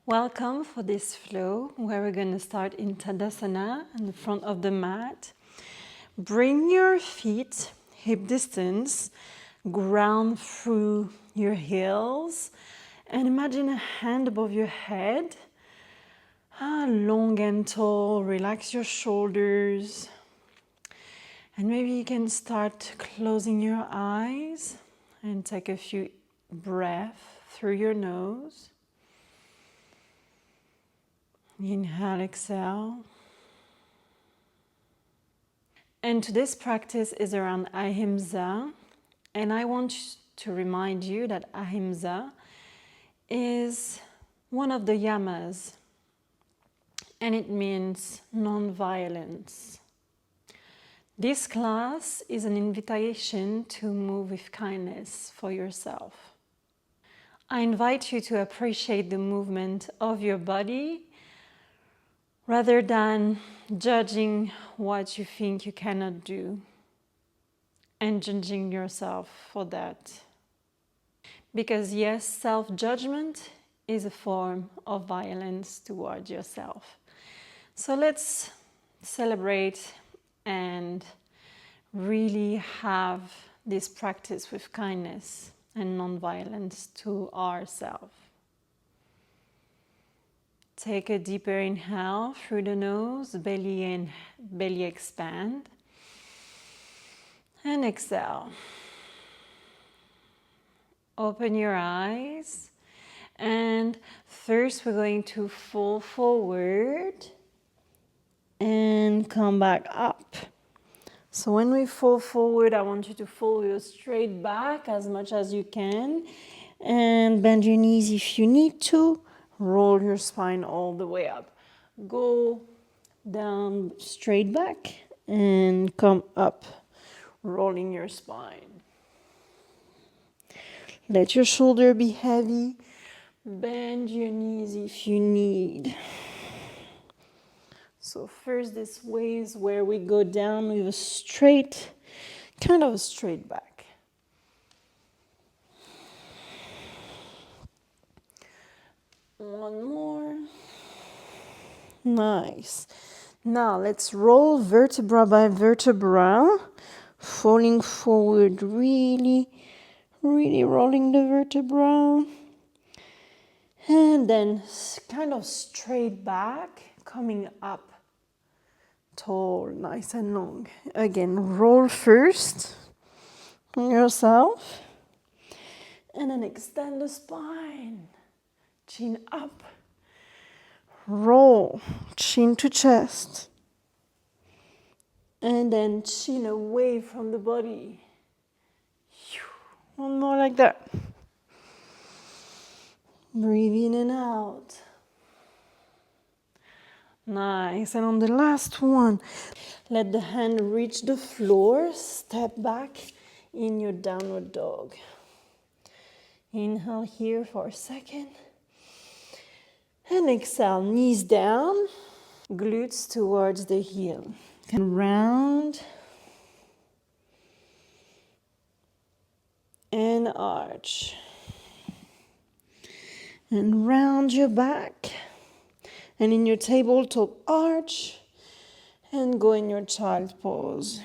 Welcome for this flow where we're going to start in Tadasana in the front of the mat. Bring your feet hip distance, ground through your heels, and imagine a hand above your head. Long and tall, relax your shoulders. And maybe you can start closing your eyes and take a few breaths through your nose. Inhale, exhale. And today's practice is around ahimsa. And I want to remind you that ahimsa is one of the yamas. And it means non-violence. This class is an invitation to move with kindness for yourself. I invite you to appreciate the movement of your body rather than judging what you think you cannot do and judging yourself for that. Because yes, self-judgment is a form of violence towards yourself. So let's celebrate and really have this practice with kindness and non-violence to ourselves. Take a deeper inhale through the nose, belly expand. And exhale. Open your eyes. And first we're going to fall forward and come back up. So when we fall forward, I want you to fall your straight back as much as you can. And bend your knees if you need to. Roll your spine all the way up. Go down straight back and come up, rolling your spine. Let your shoulder be heavy. Bend your knees if you need. So first this way is where we go down with a straight, kind of a straight back. One more. Nice. Now let's roll vertebra by vertebra, falling forward, really rolling the vertebra. And then kind of straight back, coming up, tall, nice and long. Again, roll first yourself, and then extend the spine, chin up. Roll, chin to chest. And then chin away from the body. One more like that. Breathe in and out. Nice. And on the last one, let the hand reach the floor. Step back in your downward dog. Inhale here for a second. And exhale, knees down, glutes towards the heel. And round and arch. And round your back. And in your tabletop arch. And go in your child pose.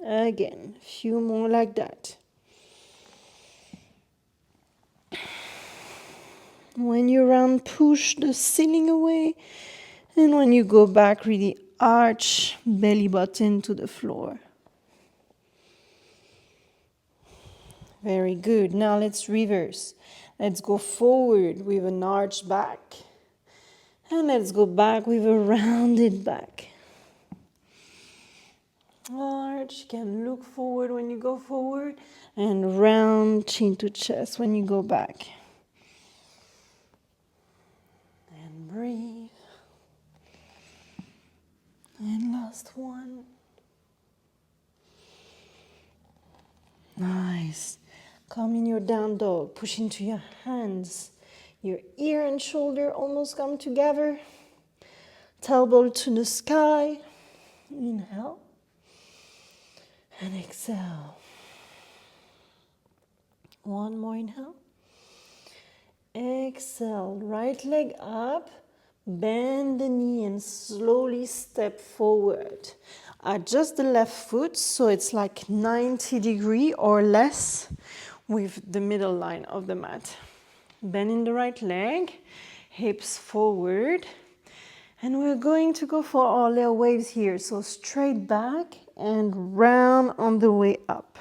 Again, a few more like that. When you round, push the ceiling away. And when you go back, really arch belly button to the floor. Very good. Now let's reverse. Let's go forward with an arched back. And let's go back with a rounded back. Arch, you can look forward when you go forward. And round chin to chest when you go back. And breathe. And last one. Nice. Come in your down dog. Push into your hands. Your ear and shoulder almost come together. Tailbone to the sky. Inhale. And exhale. One more inhale. Exhale, right leg up, bend the knee and slowly step forward. Adjust the left foot so it's like 90 degrees or less with the middle line of the mat. Bend in the right leg, hips forward. And we're going to go for our little waves here. So straight back and round on the way up.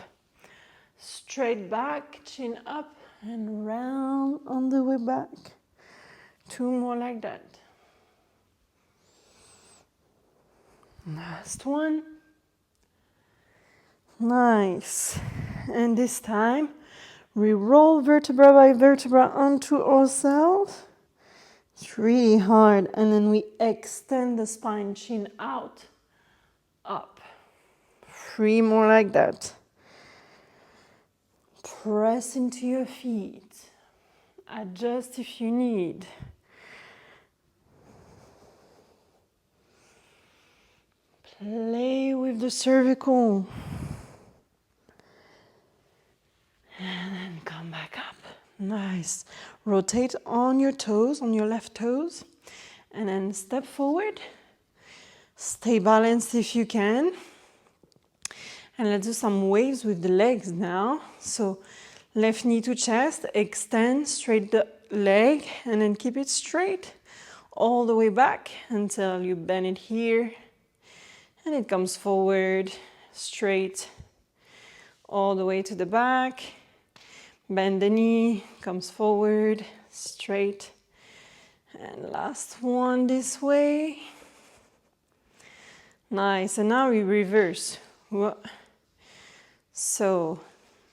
Straight back, chin up, and round on the way back. 2 more like that. Last one. Nice. And this time, we roll vertebra by vertebra onto ourselves. It's really hard. And then we extend the spine, chin out, up. 3 more like that. Press into your feet. Adjust if you need. Play with the cervical. And then come back up. Nice. Rotate on your toes, on your left toes. And then step forward. Stay balanced if you can. And let's do some waves with the legs now. So left knee to chest, extend straight the leg, and then keep it straight all the way back until you bend it here. And it comes forward, straight, all the way to the back. Bend the knee, comes forward, straight. And last one this way. Nice, and now we reverse. So,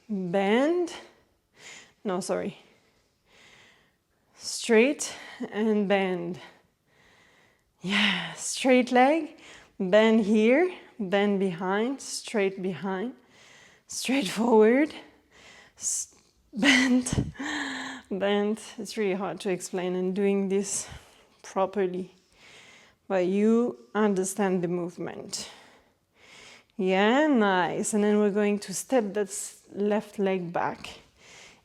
bend, no, sorry. Straight and bend. Yeah, straight leg. Bend here, bend behind, straight behind, straight forward, bend, bend. It's really hard to explain and doing this properly, but you understand the movement. Yeah, nice. And then we're going to step that left leg back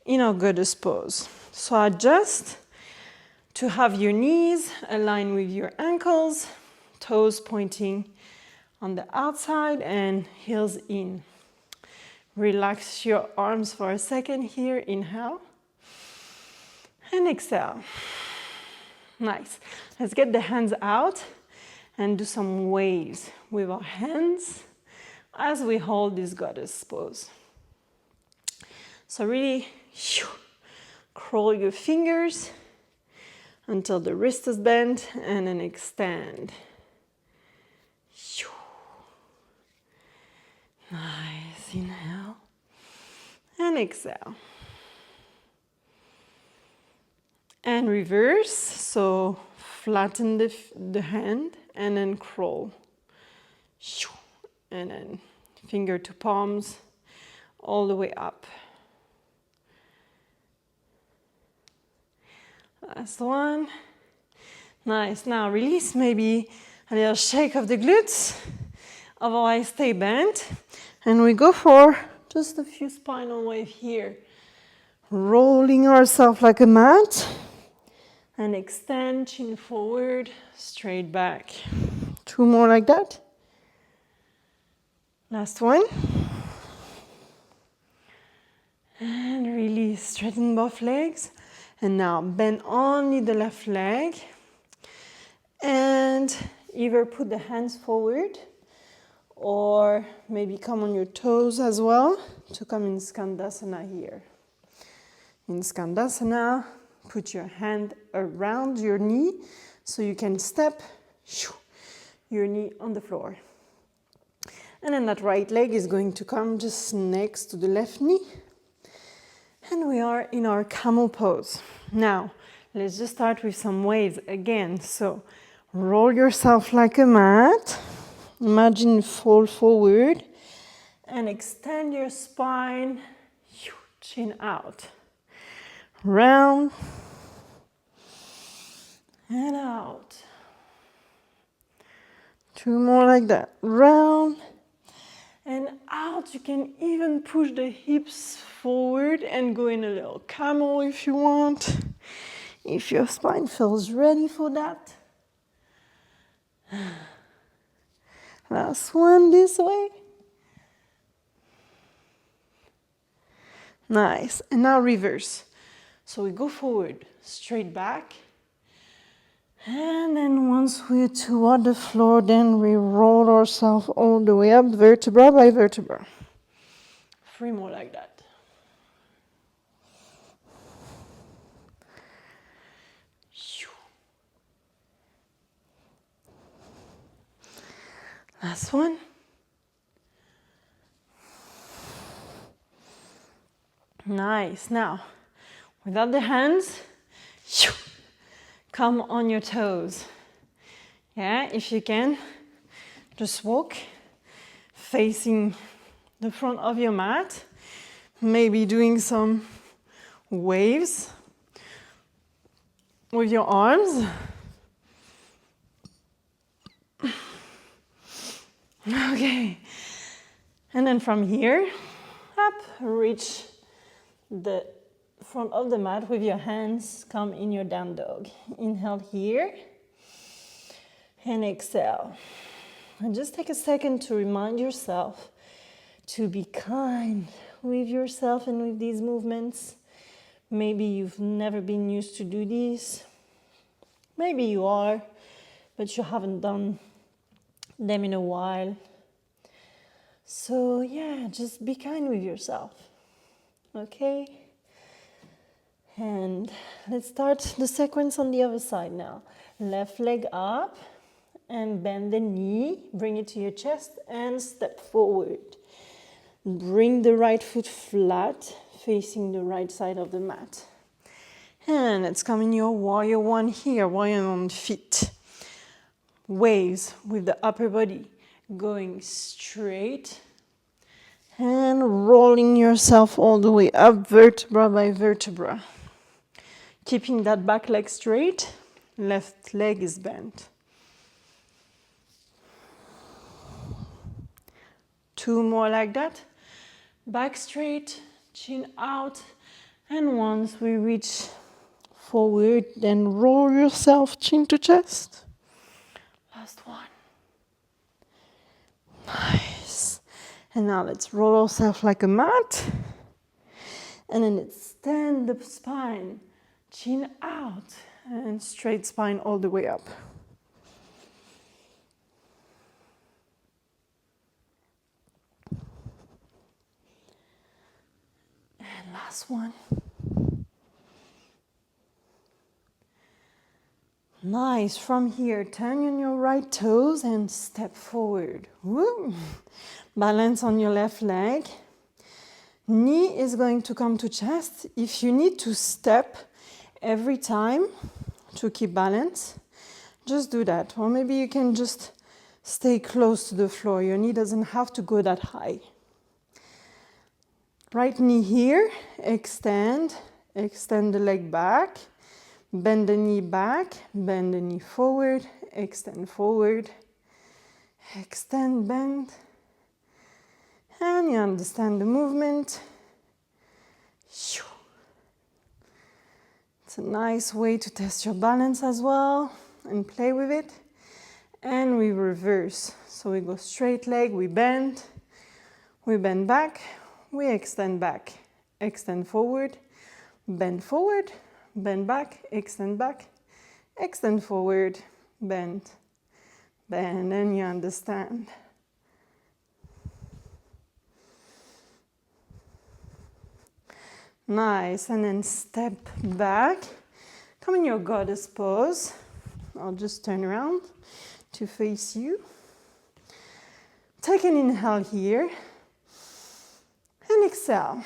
in our goddess pose. So adjust to have your knees align with your ankles, toes pointing on the outside and heels in. Relax your arms for a second here. Inhale and exhale. Nice. Let's get the hands out and do some waves with our hands as we hold this goddess pose. So really curl your fingers until the wrist is bent and then extend. Nice. Inhale and exhale. And reverse. So flatten the hand and then crawl. And then finger to palms all the way up. Last one. Nice. Now release, maybe a little shake of the glutes. Otherwise, stay bent. And we go for just a few spinal waves here. Rolling ourselves like a mat. And extend, chin forward, straight back. 2 more like that. Last one. And release, straighten both legs. And now bend only the left leg. And either put the hands forward or maybe come on your toes as well to come in Skandasana here. In Skandasana, put your hand around your knee so you can step your knee on the floor. And then that right leg is going to come just next to the left knee. And we are in our camel pose. Now, let's just start with some waves again. So, roll yourself like a mat. Imagine fall forward. And extend your spine. Chin out. Round. And out. 2 more like that. Round. And out. You can even push the hips forward and go in a little camel if you want. If your spine feels ready for that. Last one this way. Nice. And now reverse. So we go forward, straight back. And then once we're toward the floor, then we roll ourselves all the way up, vertebra by vertebra. 3 more like that. Last one. Nice. Now, without the hands, come on your toes. Yeah, if you can, just walk facing the front of your mat, maybe doing some waves with your arms. Okay, and then from here, up, reach the front of the mat with your hands, come in your down dog. Inhale here, and exhale. And just take a second to remind yourself to be kind with yourself and with these movements. Maybe you've never been used to do these. Maybe you are, but you haven't done them in a while. So yeah, just be kind with yourself, okay? And let's start the sequence on the other side now. Left leg up and bend the knee, bring it to your chest and step forward. Bring the right foot flat, facing the right side of the mat. And let's come in your warrior one here, warrior on feet. Waves with the upper body going straight and rolling yourself all the way up, vertebra by vertebra. Keeping that back leg straight, left leg is bent. 2 more like that. Back straight, chin out, and once we reach forward, then roll yourself chin to chest. Last one. Nice. And now let's roll ourselves like a mat. And then extend the spine, chin out, and straight spine all the way up. And last one. Nice. From here, turn on your right toes and step forward. Woo. Balance on your left leg. Knee is going to come to chest. If you need to step every time to keep balance, just do that. Or maybe you can just stay close to the floor. Your knee doesn't have to go that high. Right knee here, extend the leg back, bend the knee back, bend the knee forward, extend, bend. And you understand the movement. It's a nice way to test your balance as well and play with it. And we reverse. So we go straight leg, we bend back, we extend back, extend forward, bend back, extend forward, bend, and you understand. Nice, and then step back, come in your goddess pose. I'll just turn around to face you. Take an inhale here, and exhale.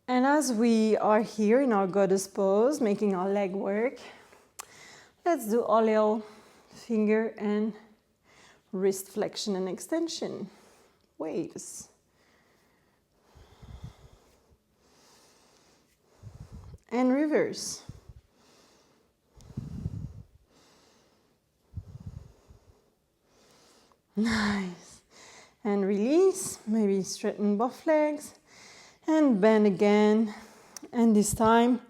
And as we are here in our goddess pose, making our leg work, let's do our little finger and wrist flexion and extension. Waves. And reverse. Nice. And release, maybe straighten both legs. And bend again. And this time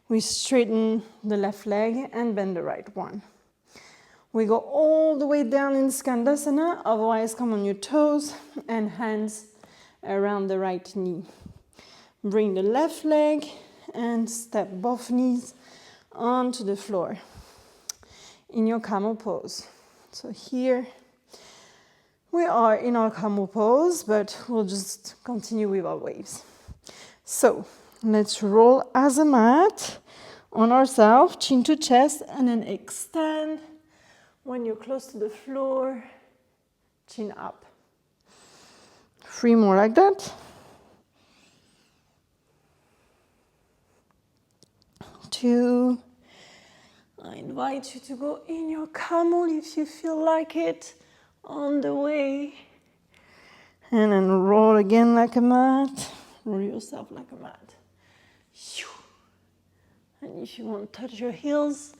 we straighten the left leg and bend the right one. We go all the way down in Skandasana, otherwise come on your toes and hands around the right knee. Bring the left leg and step both knees onto the floor in your camel pose. So here we are in our camel pose, but we'll just continue with our waves. So let's roll as a mat on ourselves, chin to chest, and then extend. When you're close to the floor, chin up. 3 more like that. 2. I invite you to go in your camel if you feel like it on the way. And then roll again like a mat. Roll yourself like a mat. And if you want to touch your heels,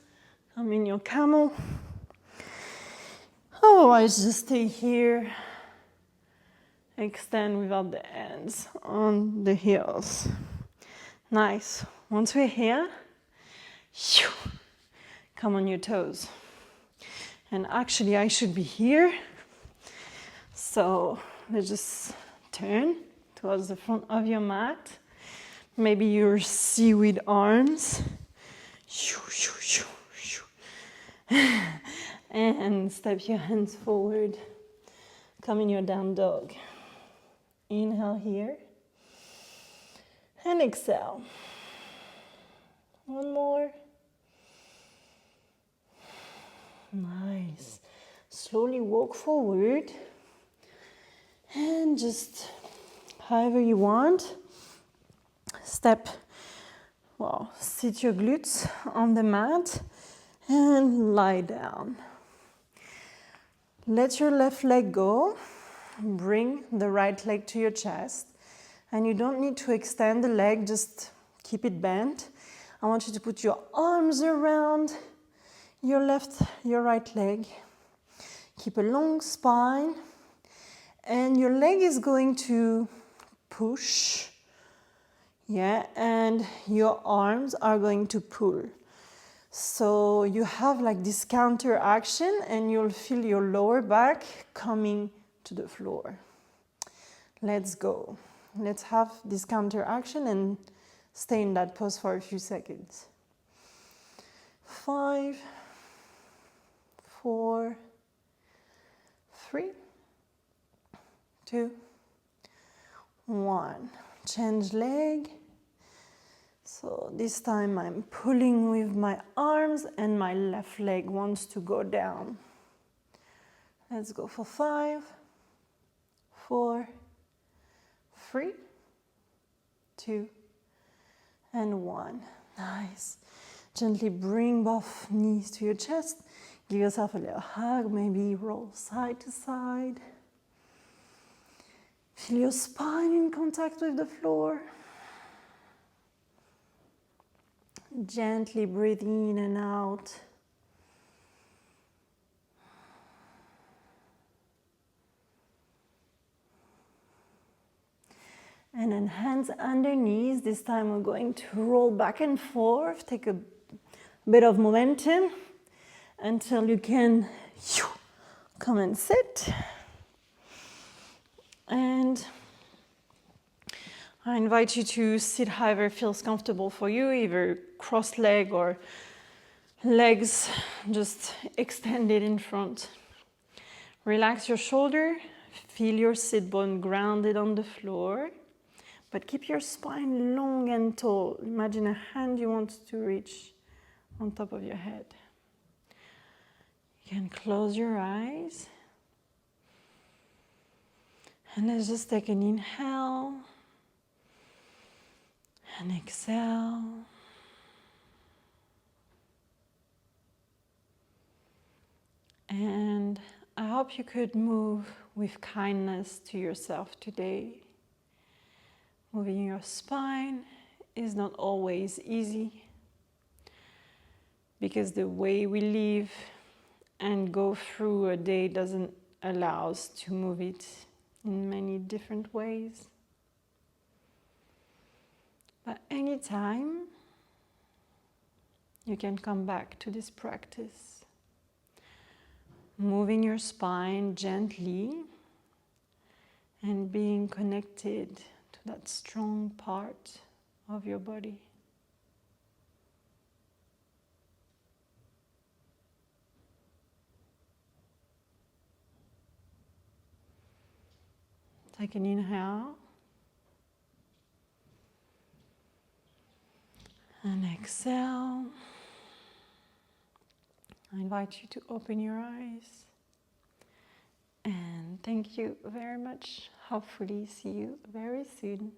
come in your camel. Otherwise, just stay here. Extend without the hands on the heels. Nice. Once we're here, come on your toes. And actually, I should be here. So let's just turn towards the front of your mat. Maybe your seaweed arms. And step your hands forward. Come in your down dog. Inhale here. And exhale. One more. Nice. Slowly walk forward. And just however you want. Sit your glutes on the mat and lie down. Let your left leg go. Bring the right leg to your chest. And you don't need to extend the leg, just keep it bent. I want you to put your arms around your right leg. Keep a long spine. And your leg is going to push. And your arms are going to pull. So you have like this counter action and you'll feel your lower back coming to the floor. Let's go. Let's have this counter action and stay in that pose for a few seconds. 5, 4, 3, 2, 1. Change leg. So this time I'm pulling with my arms and my left leg wants to go down. Let's go for 5, 4, 3, 2, and 1. Nice. Gently bring both knees to your chest. Give yourself a little hug, maybe roll side to side. Feel your spine in contact with the floor. Gently breathe in and out. And then hands underneath. This time we're going to roll back and forth. Take a bit of momentum until you can come and sit. And I invite you to sit however feels comfortable for you, either crossed leg or legs just extended in front. Relax your shoulder, feel your sit bone grounded on the floor, but keep your spine long and tall. Imagine a hand you want to reach on top of your head. You can close your eyes. And let's just take an inhale and exhale. And I hope you could move with kindness to yourself today. Moving your spine is not always easy because the way we live and go through a day doesn't allow us to move it in many different ways. anytime, you can come back to this practice, moving your spine gently and being connected to that strong part of your body. Take an inhale and exhale. I invite you to open your eyes. And thank you very much. Hopefully see you very soon.